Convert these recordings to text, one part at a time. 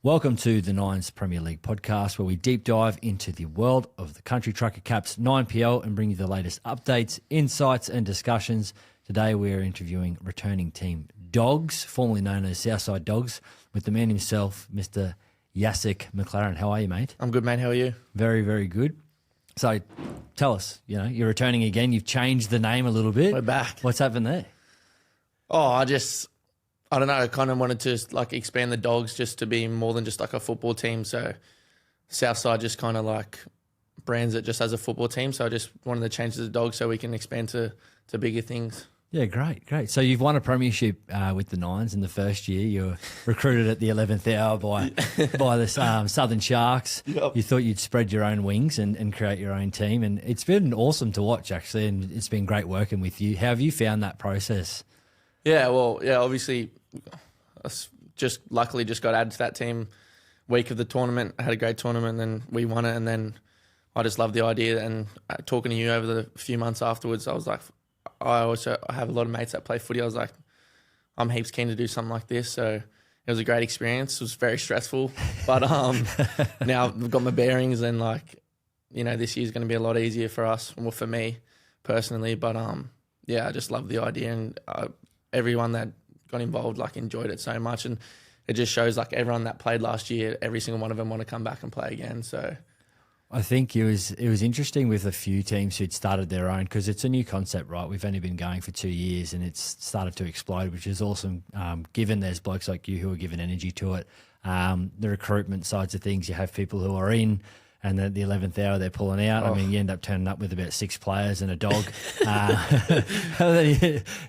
Welcome to the Nines Premier League podcast, where we deep dive into the world of the Country Trucker Caps 9PL and bring you the latest updates, insights and discussions. Today we are interviewing returning team Dawgs, formerly known as Southside Dawgs, with the man himself, Mr. Jacek McLaurin. How are you, mate? I'm good, mate. How are you? Very, very good. So tell us, you're returning again. You've changed the name a little bit. We're back. What's happened there? I don't know, I kind of wanted to expand the Dawgs just to be more than just like a football team. So Southside just kind of brands it just as a football team. So I just wanted to change the Dawgs so we can expand to bigger things. Yeah, great. So you've won a premiership with the Nines in the first year. You were recruited at the 11th hour by the Southern Sharks. Yep. You thought you'd spread your own wings and create your own team. And it's been awesome to watch, actually, and it's been great working with you. How have you found that process? Obviously, I luckily just got added to that team week of the tournament. I had a great tournament, and then we won it, and then I just loved the idea. And talking to you over the few months afterwards, I was like, I have a lot of mates that play footy. I was like, I'm heaps keen to do something like this. So it was a great experience. It was very stressful, but now I've got my bearings, and this year's going to be a lot easier for us, well, for me personally. But I just love the idea, and everyone that got involved enjoyed it so much, and it just shows everyone that played last year, every single one of them want to come back and play again. So I think it was interesting with a few teams who'd started their own, because it's a new concept, right? We've only been going for 2 years and it's started to explode, which is awesome. Given there's blokes like you who are giving energy to it, the recruitment sides of things, you have people who are in, and at the 11th hour they're pulling out. I mean, you end up turning up with about 6 players and a dog.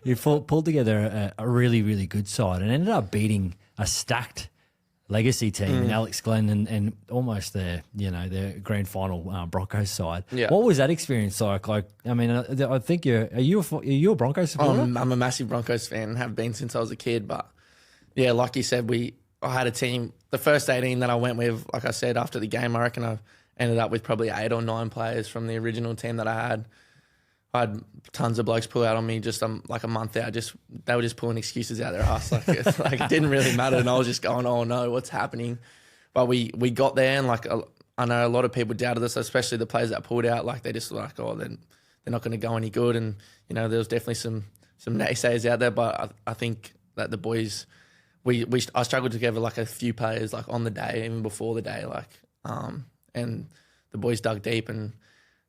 You pulled together a really, really good side and ended up beating a stacked legacy team in Alex Glenn and almost their grand final Broncos side. Yeah. What was that experience like? I think are you a Broncos supporter? I'm a massive Broncos fan and have been since I was a kid. But yeah, like you said, I had a team. The first 18 that I went with, like I said, after the game, I reckon I ended up with probably 8 or 9 players from the original team that I had. I had tons of blokes pull out on me just a month out. They were just pulling excuses out their ass. It didn't really matter, and I was just going, "Oh no, what's happening?" But we got there, and I know a lot of people doubted us, especially the players that pulled out. They just "Oh, they're not going to go any good." And there was definitely some naysayers out there. But I think that the boys, I struggled to get a few players on the day, even before the day, and the boys dug deep and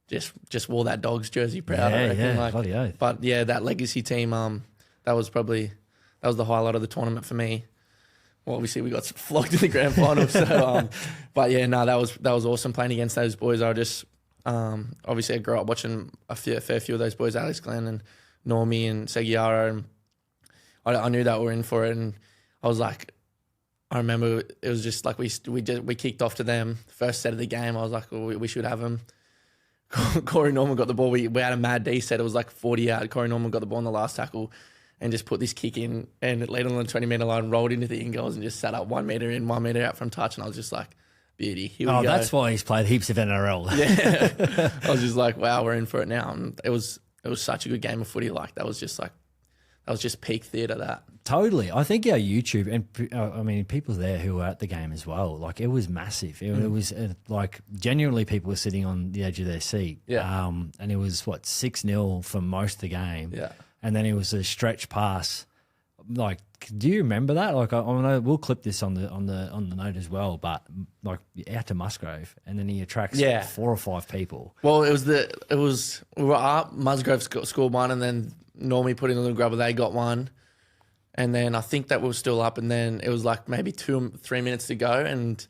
just wore that Dawgs jersey proud. I reckon. Bloody oath. But yeah, that legacy team, that was the highlight of the tournament for me. Well, obviously we got flogged in the grand final, so that was awesome playing against those boys. I just obviously I grew up watching a fair few of those boys, Alex Glenn and Normie and Seguiara, and I knew that we were in for it, and I was like, I remember it was just we kicked off to them first set of the game. I was like, well, we should have them. Corey Norman got the ball. We had a mad D set. It was 40 out. Corey Norman got the ball in the last tackle and just put this kick in, and it led on the 20-metre line, rolled into the in goals and just sat up 1 metre in, 1 metre out from touch. And I was just like, beauty. Here we go. That's why he's played heaps of NRL. Yeah. I was just like, wow, we're in for it now. And it was such a good game of footy. That was just peak theatre, that. Totally. I think our YouTube and people there who were at the game as well, it was massive. It was genuinely people were sitting on the edge of their seat. Yeah. And it was 6-0 for most of the game. Yeah. And then it was a stretch pass. Do you remember that? I know we'll clip this on the note as well, but out to Musgrove, and then he attracts 4 or 5 people. Well, we were up. Musgrove scored one, and then Normie put in a little grubber. They got one. And then I think that we were still up, and then it was maybe 2 or 3 minutes to go, and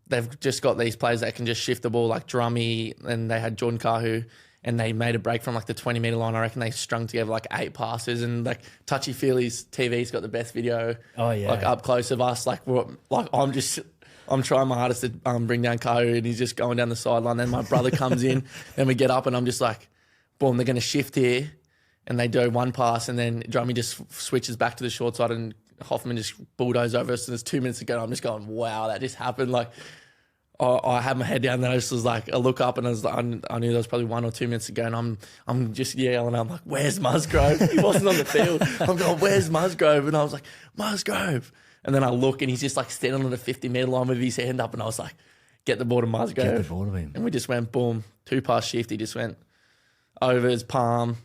they've just got these players that can just shift the ball, like Drummy, and they had Jordan Kahu, and they made a break from the 20-metre line. I reckon they strung together 8 passes, and Touchy Feely's TV's got the best video. Oh yeah, up close of us. I'm trying my hardest to bring down Kahu, and he's just going down the sideline. Then my brother comes in, and we get up, and I'm just boom, they're going to shift here. And they do one pass, and then Drummy just switches back to the short side, and Hoffman just bulldozes over us. And there's 2 minutes to go. I'm just going, wow, that just happened. I had my head down there. I just was I look up, and I knew there was probably 1 or 2 minutes to go, and I'm just yelling. I'm like, where's Musgrove? He wasn't on the field. I'm going, where's Musgrove? And I was like, Musgrove. And then I look and he's just like standing on the 50-metre line with his hand up, and I was like, get the ball to Musgrove. Get the ball to him. And we just went boom, 2-pass shift. He just went over his palm,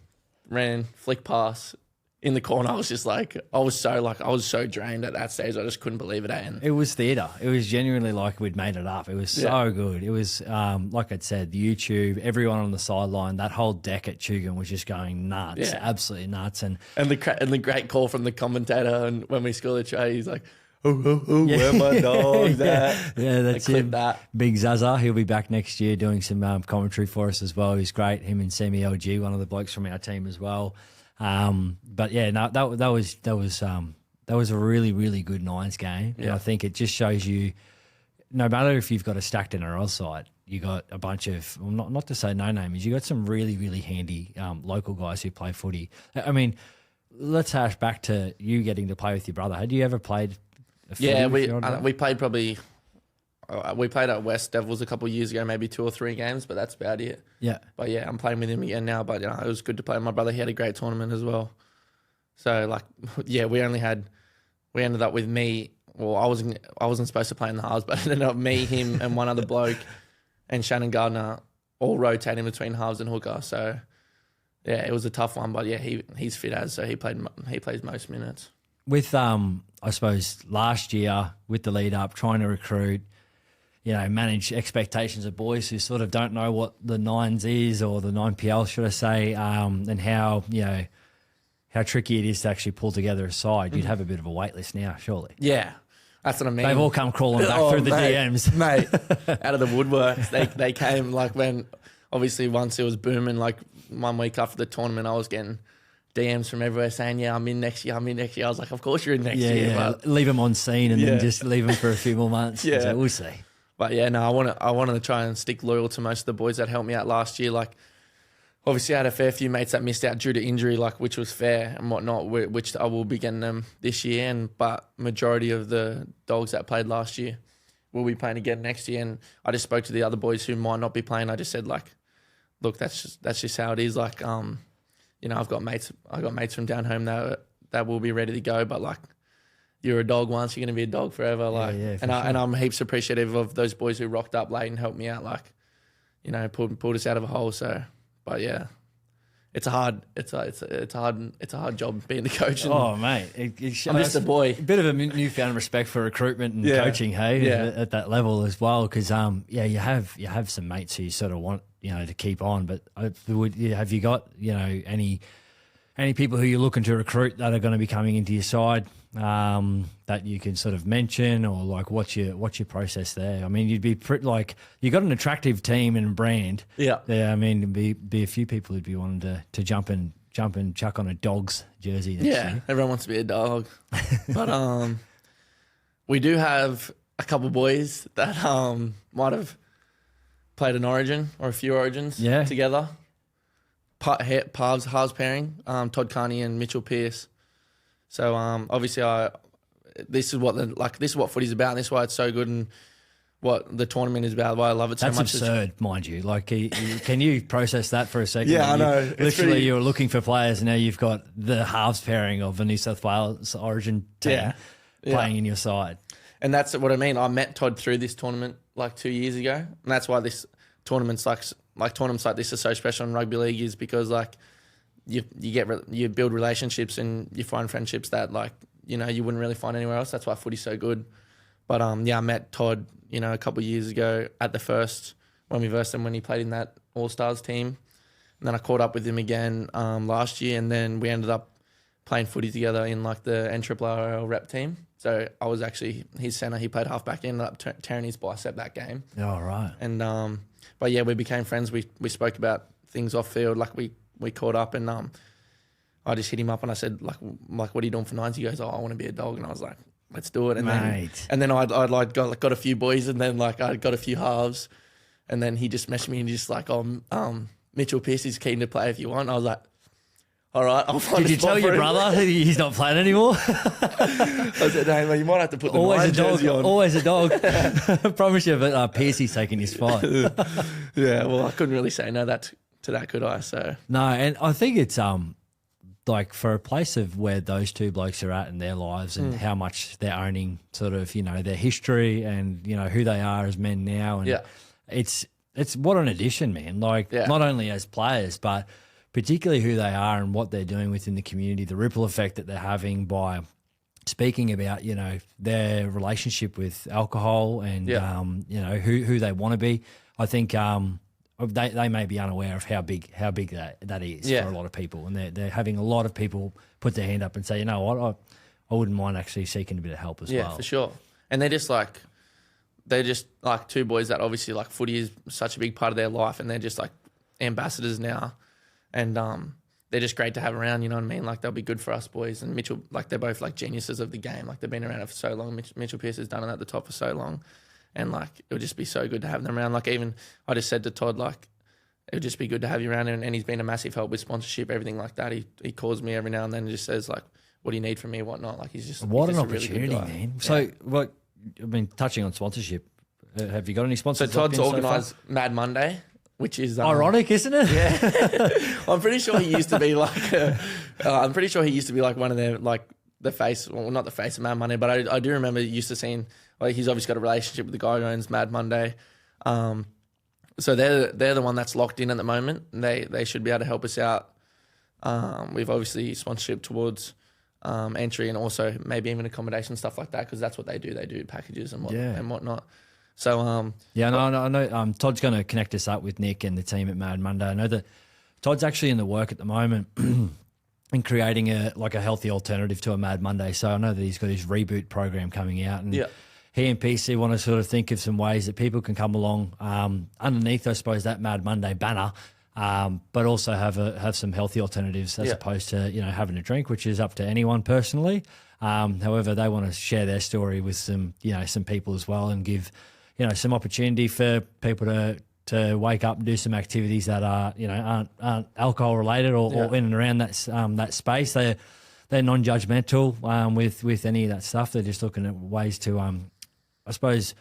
ran, flick pass in the corner. I was just like, I was so drained at that stage. I just couldn't believe it. And it was theatre. It was genuinely like we'd made it up. It was so good. It was, like I'd said, the YouTube, everyone on the sideline, that whole deck at Tugan was just going nuts, absolutely nuts. And the great call from the commentator, and when we scored the try, he's like, where my Dawgs at? Yeah, that's him. That. Big Zaza. He'll be back next year doing some commentary for us as well. He's great. Him and Semi LG, one of the blokes from our team as well. But yeah, no, that was a really, really good Nines game. Yeah. And I think it just shows you, no matter if you've got a stacked NRL side, you got a bunch of, well, not to say no namers, you got some really, really handy local guys who play footy. I mean, let's hash back to you getting to play with your brother. Had you ever played? We played probably. We played at West Devils a couple of years ago, maybe 2 or 3 games, but that's about it. Yeah. But yeah, I'm playing with him again now. But it was good to play with my brother. He had a great tournament as well. So we ended up with me. Well, I wasn't supposed to play in the halves, but it ended up me, him, and one other bloke, and Shannon Gardner all rotating between halves and hooker. So yeah, it was a tough one. But yeah, he's fit so he plays most minutes. With I suppose last year with the lead up, trying to recruit, manage expectations of boys who sort of don't know what the Nines is, or the 9PL, should I say, and how tricky it is to actually pull together a side. You'd have a bit of a wait list now, surely. Yeah, that's what I mean. They've all come crawling back through the DMs. Mate, out of the woodworks. They came when, obviously, once it was booming, 1 week after the tournament, I was getting DMs from everywhere saying, I'm in next year. I was like, of course you're in next year. Yeah. But leave them on scene and then just leave them for a few more months. Yeah. So we'll see. But yeah, no, I wanted to try and stick loyal to most of the boys that helped me out last year. Obviously I had a fair few mates that missed out due to injury, which was fair and whatnot, which I will be getting them this year. But majority of the Dogs that played last year will be playing again next year. And I just spoke to the other boys who might not be playing. I just said, look, that's just how it is. I've got mates from down home that will be ready to go, but you're a dog once, you're going to be a dog forever. And I'm heaps appreciative of those boys who rocked up late and helped me out, pulled us out of a hole. So, but yeah, it's a hard job being the coach. Mate, I'm just a boy. A bit of a newfound respect for recruitment and coaching, hey, at that level as well, because you have some mates who you sort of want to keep on, but have you got any people who you're looking to recruit that are going to be coming into your side that you can sort of mention, or what's your process there? I mean, you'd be you got an attractive team and brand. Yeah. I mean, be a few people who'd be wanting to jump and chuck on a Dawgs jersey next year. Everyone wants to be a dog. But we do have a couple boys that might have played an Origin or a few Origins together. Halves pairing, Todd Carney and Mitchell Pearce. So obviously this is what footy's about, and this is why it's so good, and what the tournament is about, why I love it so much. That's absurd, mind you. Can you process that for a second? Yeah, I know. Literally, you were looking for players, and now you've got the halves pairing of the New South Wales Origin team playing in your side. And that's what I mean. I met Todd through this tournament 2 years ago, and that's why this tournament's tournaments like this are so special in rugby league, is because you build relationships and you find friendships that you wouldn't really find anywhere else. That's why footy's so good. But I met Todd a couple of years ago at the first when we versed him when he played in that All Stars team, and then I caught up with him again last year, and then we ended up playing footy together in the NRL rep team. So I was actually his centre. He played halfback. He ended up tearing his bicep that game. Oh, right. And but yeah, we became friends. We spoke about things off field. We caught up, and I just hit him up and I said, what are you doing for Nines? He goes, I want to be a dog. And I was like, let's do it. And then I'd got a few boys, and then I got a few halves, and then he just messaged me and just Mitchell Pearce is keen to play if you want. I was like, all right, I'll find Did you tell your brother he's not playing anymore? I said, hey, you might have to put the always a dog, jersey on. Always a dog. I promise you, but Pearcey's taking his spot. Yeah, well, I couldn't really say no to that, could I? So no, and I think it's like for a place of where those two blokes are at in their lives and how much they're owning sort of, you know, their history and, you know, who they are as men now. And it's what an addition, man. Like not only as players, but particularly who they are and what they're doing within the community, the ripple effect that they're having by speaking about, you know, their relationship with alcohol and, you know, who they want to be. I think they may be unaware of how big that is for a lot of people, and they're having a lot of people put their hand up and say, you know what, I wouldn't mind actually seeking a bit of help as well. Yeah, for sure. And they're just like two boys that obviously like footy is such a big part of their life, and they're just like ambassadors now, and they're just great to have around. You know what I mean? Like they'll be good for us boys. And Mitchell, like they're both like geniuses of the game. Like they've been around it for so long. Mitchell Pearce has done it at the top for so long. And, like, it would just be so good to have them around. Like, even I just said to Todd, like, it would just be good to have you around. And he's been a massive help with sponsorship, everything like that. He calls me every now and then and just says, like, what do you need from me, whatnot. Like, he's an opportunity, really good guy. Man. So, what, I mean, touching on sponsorship, have you got any sponsors? So, Todd's organised Mad Monday, which is... ironic, isn't it? Yeah. I'm pretty sure he used to be, like... one of their, like, the face... Well, not the face of Mad Monday, but I do remember used to seeing... Like he's obviously got a relationship with the guy who owns Mad Monday. So they're the one that's locked in at the moment. They should be able to help us out. We've obviously sponsorship towards entry and also maybe even accommodation, stuff like that, because that's what they do. They do packages and whatnot. So I know Todd's going to connect us up with Nick and the team at Mad Monday. I know that Todd's actually in the work at the moment in creating a healthy alternative to a Mad Monday. So I know that he's got his reboot program coming out, and he and PC want to sort of think of some ways that people can come along underneath, I suppose, that Mad Monday banner, but also have some healthy alternatives as opposed to, you know, having a drink, which is up to anyone personally. However, they want to share their story with some people as well, and give, you know, some opportunity for people to wake up and do some activities that are, you know, aren't alcohol related or in and around that space. They're non-judgmental with any of that stuff. They're just looking at ways to I suppose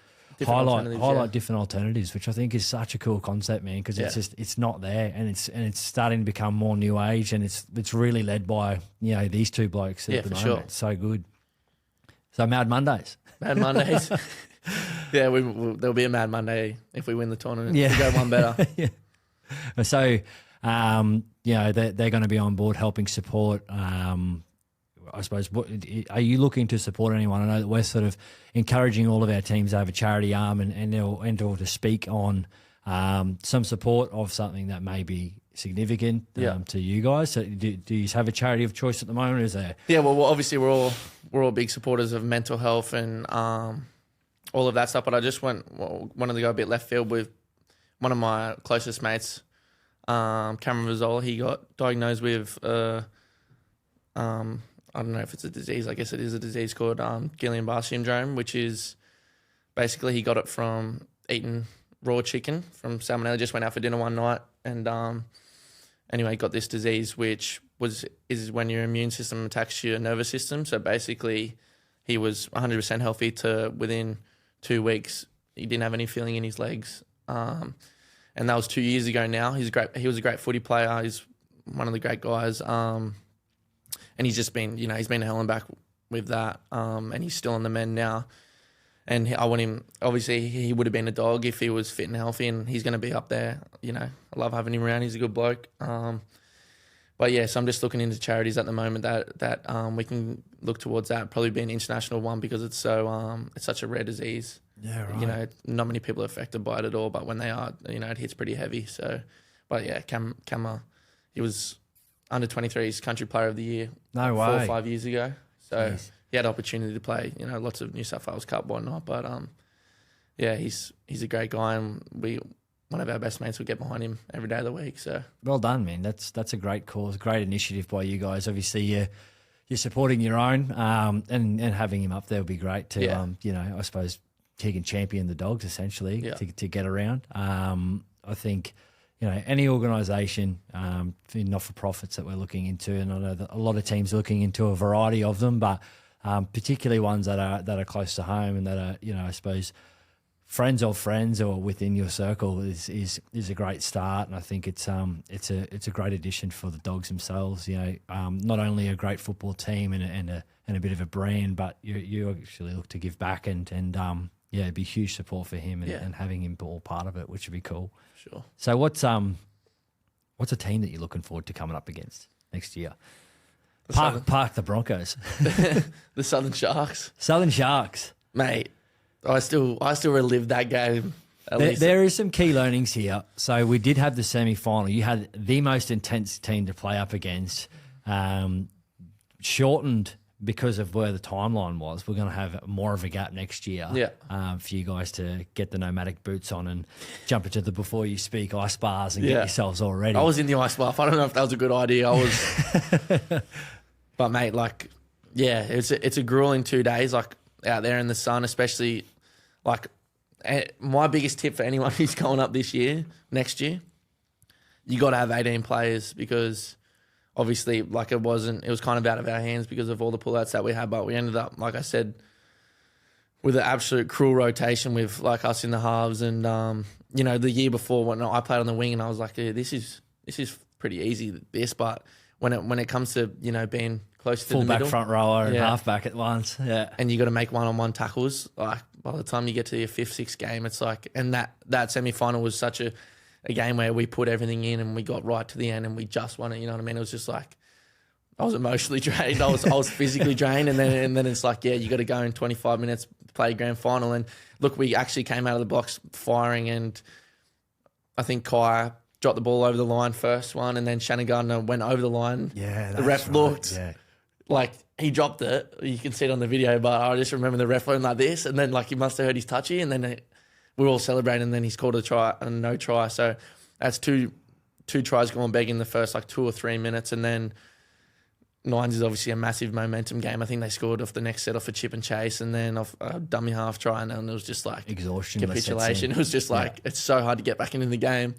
highlight different alternatives, which I think is such a cool concept, man, because it's not there, and it's starting to become more new age, and it's really led by, you know, these two blokes at the moment. Sure. It's so good. So Mad Mondays. Mad Mondays. There'll be a Mad Monday if we win the tournament. Yeah. We go one better. So, you know, they're going to be on board helping support. I suppose, are you looking to support anyone? I know that we're sort of encouraging all of our teams to have a charity arm and to speak on some support of something that may be significant to you guys. So do you have a charity of choice at the moment? Or is there? Yeah, well, obviously we're all big supporters of mental health and all of that stuff. But I just wanted to go a bit left field with one of my closest mates, Cameron Vizzola. He got diagnosed with I don't know if it's a disease. I guess it is a disease called Guillain-Barré syndrome, which is basically he got it from eating raw chicken from salmonella. Just went out for dinner one night and anyway got this disease, which is when your immune system attacks your nervous system. So basically, he was 100% healthy to within 2 weeks. He didn't have any feeling in his legs, and that was 2 years ago. Now he was a great footy player. He's one of the great guys. And he's just been, you know, he's been hell and back with that, and he's still on the mend now. And I want him, obviously, he would have been a dog if he was fit and healthy, and he's going to be up there. You know, I love having him around. He's a good bloke. But yeah, so I'm just looking into charities at the moment that we can look towards that. Probably be an international one because it's such a rare disease. Yeah, right. You know, not many people are affected by it at all, but when they are, you know, it hits pretty heavy. So, but yeah, Camma, he was under 23's country player of the year. No way. 4 or 5 years ago. So he had opportunity to play, you know, lots of New South Wales Cup, whatnot. But yeah, he's a great guy, and one of our best mates will get behind him every day of the week. So well done, man. That's a great cause, great initiative by you guys. Obviously, you're supporting your own, and having him up there would be great to, you know, I suppose he can champion the Dogs essentially to get around. I think, you know, any organisation, not-for-profits that we're looking into, and I know that a lot of teams are looking into a variety of them, but particularly ones that are close to home and that are, you know, I suppose friends of friends or within your circle is a great start, and I think it's a great addition for the Dogs themselves. Not only a great football team and a bit of a brand, but you actually look to give back and it'd be huge support for him and having him all part of it, which would be cool. Sure. So what's a team that you're looking forward to coming up against next year? Park the Broncos. The Southern Sharks. Southern Sharks. Mate, I still relive that game. There is some key learnings here. So we did have the semi-final. You had the most intense team to play up against, shortened because of where the timeline was. We're going to have more of a gap next year for you guys to get the nomadic boots on and jump into the before you speak ice bars and get yourselves all ready. I was in the ice bath. I don't know if that was a good idea. But mate, it's a grueling 2 days, out there in the sun, especially my biggest tip for anyone who's going up next year, you got to have 18 players, because obviously it was kind of out of our hands because of all the pullouts that we had, but we ended up, like I said, with an absolute cruel rotation with us in the halves. And, the year before when I played on the wing and I was like, yeah, this is pretty easy, but when it comes to, being close to the middle. Full-back, front rower and half-back at once, and you got to make one-on-one tackles, by the time you get to your 5th, 6th game, it's and that semi-final was such a game where we put everything in and we got right to the end and we just won it, you know what I mean? It was just I was emotionally drained, I was physically drained, and then it's you got to go in 25 minutes, play a grand final. And look, we actually came out of the box firing, and I think Kai dropped the ball over the line first one, and then Shannon Gardner went over the line. Yeah, the ref looked he dropped it. You can see it on the video, but I just remember the ref went like this, and then he must have heard his touchy, and then we were all celebrating, and then he scored a no try. So that's two tries gone begging in the first 2 or 3 minutes, and then Nines is obviously a massive momentum game. I think they scored off the next set off a chip and chase, and then off a dummy half try, and it was just exhaustion, capitulation. It was just it's so hard to get back into the game.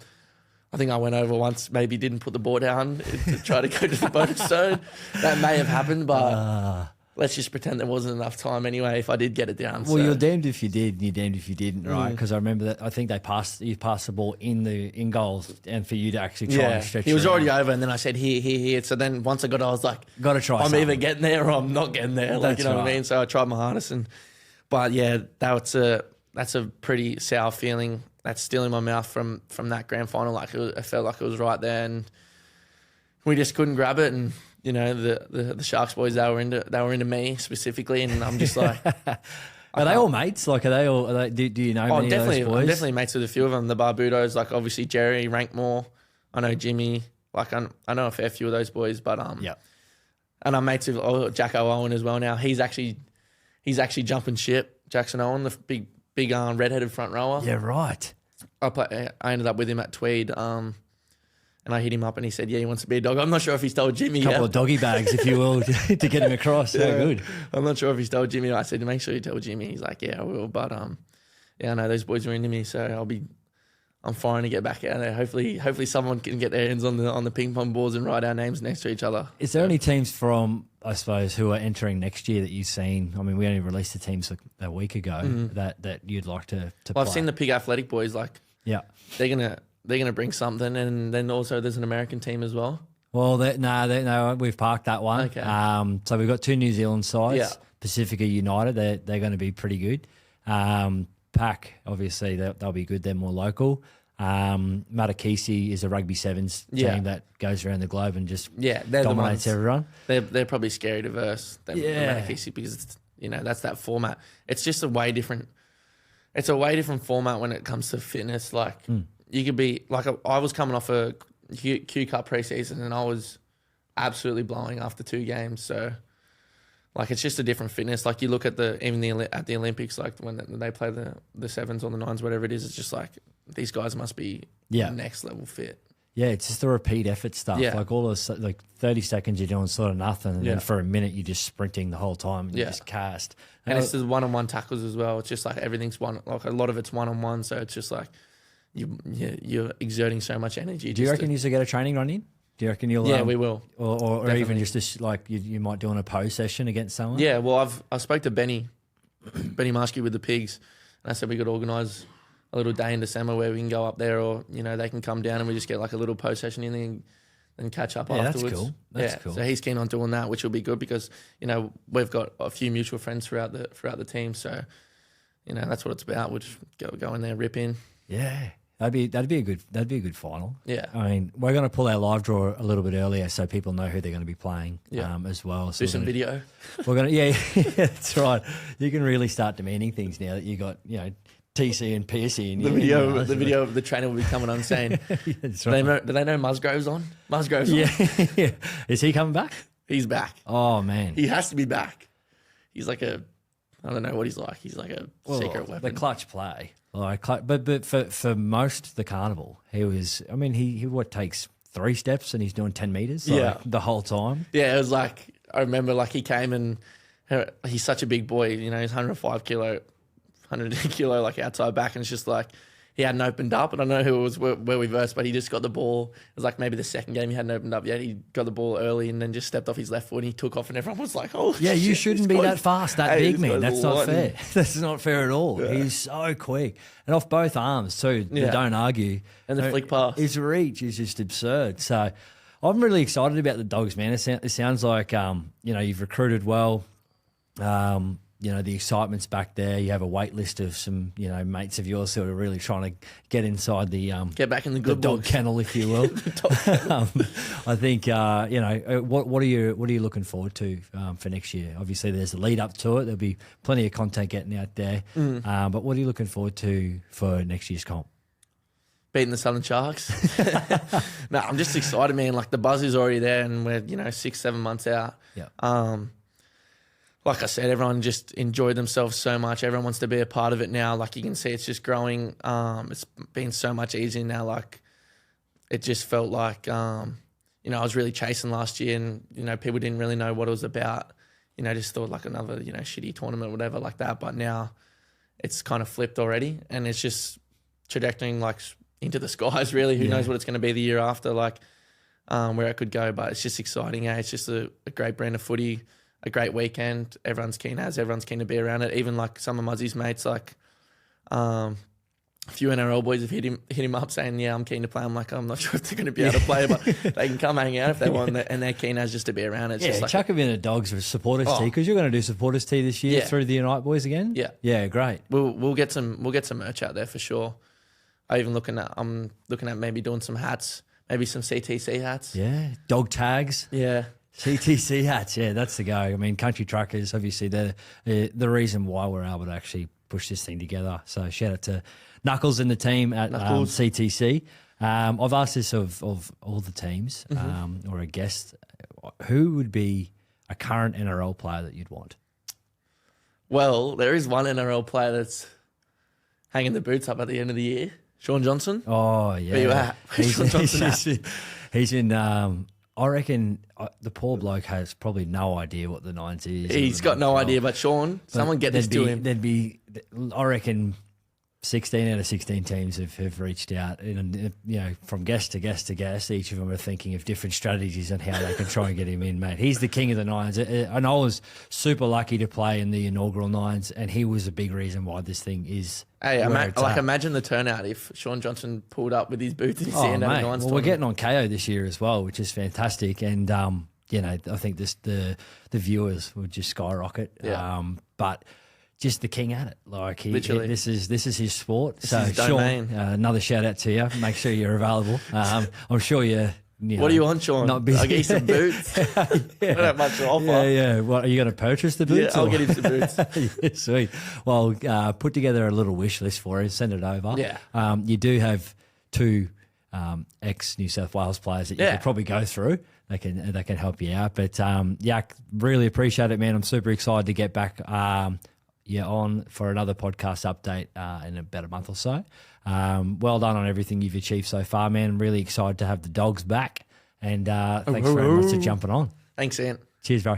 I think I went over once, maybe didn't put the ball down to try to go to the bonus zone. That may have happened, but let's just pretend there wasn't enough time anyway if I did get it down. Well, you're damned if you did and you're damned if you didn't, right? Because I remember that I think you passed the ball in goals, and for you to actually try and stretch he was already over, and then I said, here. So then once I got it, I was like, got to try I'm something. either getting there or I'm not getting there. You know what I mean? So I tried my hardest. But that's a pretty sour feeling that's still in my mouth from that grand final. I felt like it was right there, and we just couldn't grab it. And the Sharks boys, they were into me specifically, and I'm just like, are they all mates? Are they all? Do you know many of those boys? I'm definitely mates with a few of them. The Barbudos, obviously Jerry Rankmore. I know Jimmy. I know a fair few of those boys, but and I'm mates with Jacko Owen as well now. He's actually jumping ship. Jackson Owen, the big redheaded front rower. Yeah, right. I ended up with him at Tweed, and I hit him up, and he said, he wants to be a dog. I'm not sure if he told Jimmy. A couple of doggy bags, if you will, to get him across. Yeah, good. I'm not sure if he's told Jimmy. I said, make sure you tell Jimmy. He's like, I will. But I know those boys are into me, so I'm fine to get back out there. Hopefully someone can get their hands on the ping pong balls and write our names next to each other. Is there any teams from, I suppose, who are entering next year that you've seen? I mean, we only released the teams a week ago that you'd like to play. I've seen the Pig Athletic boys. They're gonna bring something, and then also there's an American team as well. Well, no, we've parked that one. Okay. So we've got 2 New Zealand sides. Yeah. Pacifica United, they're going to be pretty good. Pack, obviously, they'll be good. They're more local. Matakisi is a rugby sevens team that goes around the globe and just dominates everyone. They're probably scary to verse the Matakisi, because that's that format. It's just a way different. It's a way different format when it comes to fitness. You could be I was coming off a Q Cup preseason, and I was absolutely blowing after 2 games. So it's just a different fitness. You look at the Olympics, when they play the sevens or the nines, whatever it is, it's just these guys must be next level fit. Yeah, it's just the repeat effort stuff. Yeah. All those 30 seconds you're doing sort of nothing, and then for a minute you're just sprinting the whole time and you just cast. And it's the one-on-one tackles as well. It's just everything's one. A lot of it's one-on-one, so it's just you're exerting so much energy. Do you reckon you'll get a training run in? Do you reckon you'll? Yeah, we will. Or even just you might do on a pose session against someone. Yeah, well, I spoke to Benny Marsky with the Pigs, And I said we could organise a little day in December where we can go up there, or they can come down and we just get like a little post session in there and catch up afterwards. That's cool. That's cool. So he's keen on doing that, which will be good because we've got a few mutual friends throughout the team. So that's what it's about. We'll just go in there, rip in. Yeah. That'd be a good final. Yeah. I mean, we're going to pull our live draw a little bit earlier so people know who they're going to be playing as well. So do some video. We're going to, yeah, that's right. You can really start demanding things now that you got, TC and Piercy. And the video of the trainer will be coming on saying, that's right. Do they know Musgrove's on? Musgrove's on. Yeah. Is he coming back? He's back. Oh, man. He has to be back. He's like I don't know what he's like. He's like a secret weapon. The clutch play. But for most the carnival, he was. I mean, he takes 3 steps and he's doing 10 meters. The whole time. Yeah, it was like I remember like he came and he's such a big boy. He's 105 kilo, 100 kilo like outside back, and it's just like he hadn't opened up. I don't know who it was where we versed, but he just got the ball. It was like maybe the second game he hadn't opened up yet. He got the ball early and then just stepped off his left foot and he took off, and everyone was like, "Oh, yeah, you shouldn't be that fast, that big, man. That's not fair. That's not fair at all. Yeah. He's so quick and off both arms too. Yeah. Don't argue. And the flick pass, his reach is just absurd. So I'm really excited about the Dogs, man. It sounds like you've recruited well. The excitement's back there. You have a wait list of some, mates of yours who are really trying to get inside the get back in the good dog kennel, if you will. I think what are you looking forward to for next year? Obviously, there's a lead up to it. There'll be plenty of content getting out there. But what are you looking forward to for next year's comp? Beating the Southern Sharks. No, I'm just excited, man. Like the buzz is already there, and we're 6-7 months out. Yeah. Like I said, everyone just enjoyed themselves so much. Everyone wants to be a part of it now. Like you can see, it's just growing. It's been so much easier now. Like it just felt like, I was really chasing last year, and people didn't really know what it was about. Just thought like another shitty tournament or whatever like that. But now it's kind of flipped already, and it's just trajectorying like into the skies. Really, who knows what it's going to be the year after? Like where it could go. But it's just exciting. It's just a great brand of footy. A great weekend. Everyone's keen to be around it. Even like some of Muzzy's mates, like a few NRL boys have hit him up saying, "Yeah, I'm keen to play." I'm like, I'm not sure if they're going to be able to play, but they can come hang out if they want, and they're keen as just to be around it. It's just like, chuck them in a Dogs for supporters tee, because you're going to do supporters tee this year through the Unite boys again. Yeah, great. We'll get some merch out there for sure. I'm looking at maybe doing some hats, maybe some CTC hats. Yeah, dog tags. Yeah. CTC hats, that's the go. I mean, Country Truckers, obviously, they're the reason why we're able to actually push this thing together. So shout out to Knuckles and the team at CTC. I've asked this of all the teams or a guest, who would be a current NRL player that you'd want? Well, there is one NRL player that's hanging the boots up at the end of the year. Sean Johnson. Oh, yeah. Where you at? Sean Johnson he's in... I reckon the poor bloke has probably no idea what the Nines is. He's got no idea, but Sean, someone get this to him. There'd be, I reckon, 16 out of 16 teams have reached out, and from guest to guest to guest, each of them are thinking of different strategies on how they can try and get him in, mate. He's the king of the Nines, and I was super lucky to play in the inaugural Nines, and he was a big reason why this thing is. Hey, imagine the turnout if Sean Johnson pulled up with his boots in his hand at the Nines. Well, we're getting on KO this year as well, which is fantastic, and I think the viewers would just skyrocket. Yeah. But just the king at it, like this is his sport. This is Sean, another shout out to you. Make sure you're available. I'm sure you. What do you want, Sean? Not busy. I'll get you some boots. I don't have much to offer. Yeah. What, are you going to purchase the boots? Yeah, I'll get him some boots. Yeah, sweet. Well, put together a little wish list for him. Send it over. Yeah. You do have 2 ex-New South Wales players that you could probably go through. They can help you out. But, really appreciate it, man. I'm super excited to get back on for another podcast update in about a month or so. Well done on everything you've achieved so far, man. I'm really excited to have the Dogs back, and thanks very much for jumping on. Thanks, Ant. Cheers, bro.